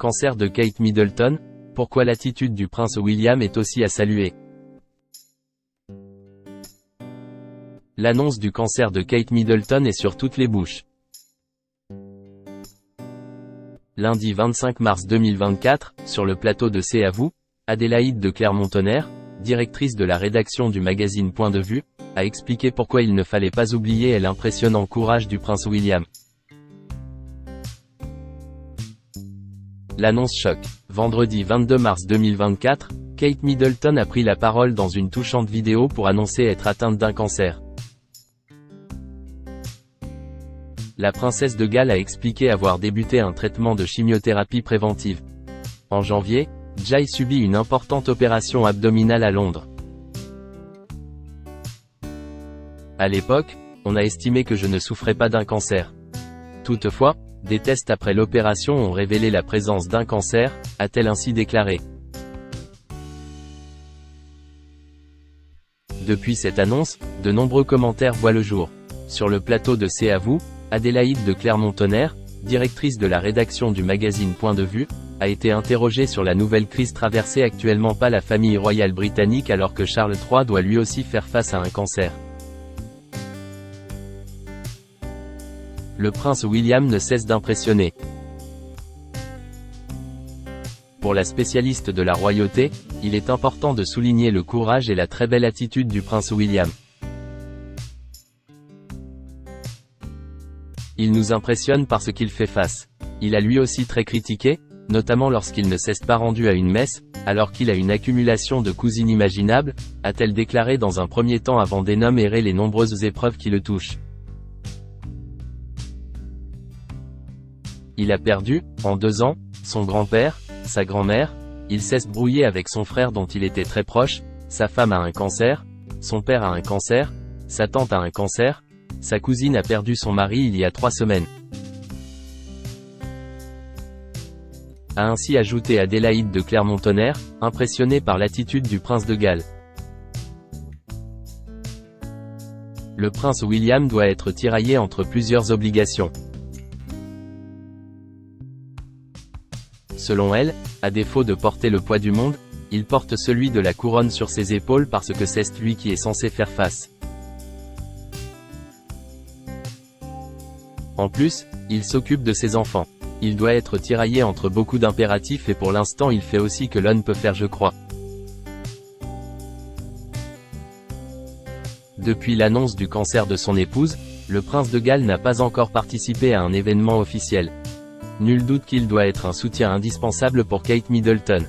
Cancer de Kate Middleton, pourquoi l'attitude du prince William est aussi à saluer. L'annonce du cancer de Kate Middleton est sur toutes les bouches. Lundi 25 mars 2024, sur le plateau de C'est à vous, Adélaïde de Clermont-Tonnerre, directrice de la rédaction du magazine Point de Vue, a expliqué pourquoi il ne fallait pas oublier l'impressionnant courage du prince William. L'annonce choque. Vendredi 22 mars 2024, Kate Middleton a pris la parole dans une touchante vidéo pour annoncer être atteinte d'un cancer. La princesse de Galles a expliqué avoir débuté un traitement de chimiothérapie préventive. En janvier, Jai subit une importante opération abdominale à Londres. À l'époque, on a estimé que je ne souffrais pas d'un cancer. Toutefois, des tests après l'opération ont révélé la présence d'un cancer, a-t-elle ainsi déclaré. Depuis cette annonce, de nombreux commentaires voient le jour. Sur le plateau de C'est à vous, Adélaïde de Clermont-Tonnerre, directrice de la rédaction du magazine Point de Vue, a été interrogée sur la nouvelle crise traversée actuellement par la famille royale britannique alors que Charles III doit lui aussi faire face à un cancer. Le prince William ne cesse d'impressionner. Pour la spécialiste de la royauté, il est important de souligner le courage et la très belle attitude du prince William. Il nous impressionne par ce qu'il fait face. Il a lui aussi très critiqué, notamment lorsqu'il ne s'est pas rendu à une messe, alors qu'il a une accumulation de cousines inimaginable, a-t-elle déclaré dans un premier temps avant d'énumérer les nombreuses épreuves qui le touchent. Il a perdu, en 2 ans, son grand-père, sa grand-mère, il s'est brouillé avec son frère dont il était très proche, sa femme a un cancer, son père a un cancer, sa tante a un cancer, sa cousine a perdu son mari il y a 3 semaines. A ainsi ajouté Adélaïde de Clermont-Tonnerre, impressionnée par l'attitude du prince de Galles. Le prince William doit être tiraillé entre plusieurs obligations. Selon elle, à défaut de porter le poids du monde, il porte celui de la couronne sur ses épaules parce que c'est lui qui est censé faire face. En plus, il s'occupe de ses enfants. Il doit être tiraillé entre beaucoup d'impératifs et pour l'instant il fait aussi que l'on peut faire je crois. Depuis l'annonce du cancer de son épouse, le prince de Galles n'a pas encore participé à un événement officiel. Nul doute qu'il doit être un soutien indispensable pour Kate Middleton.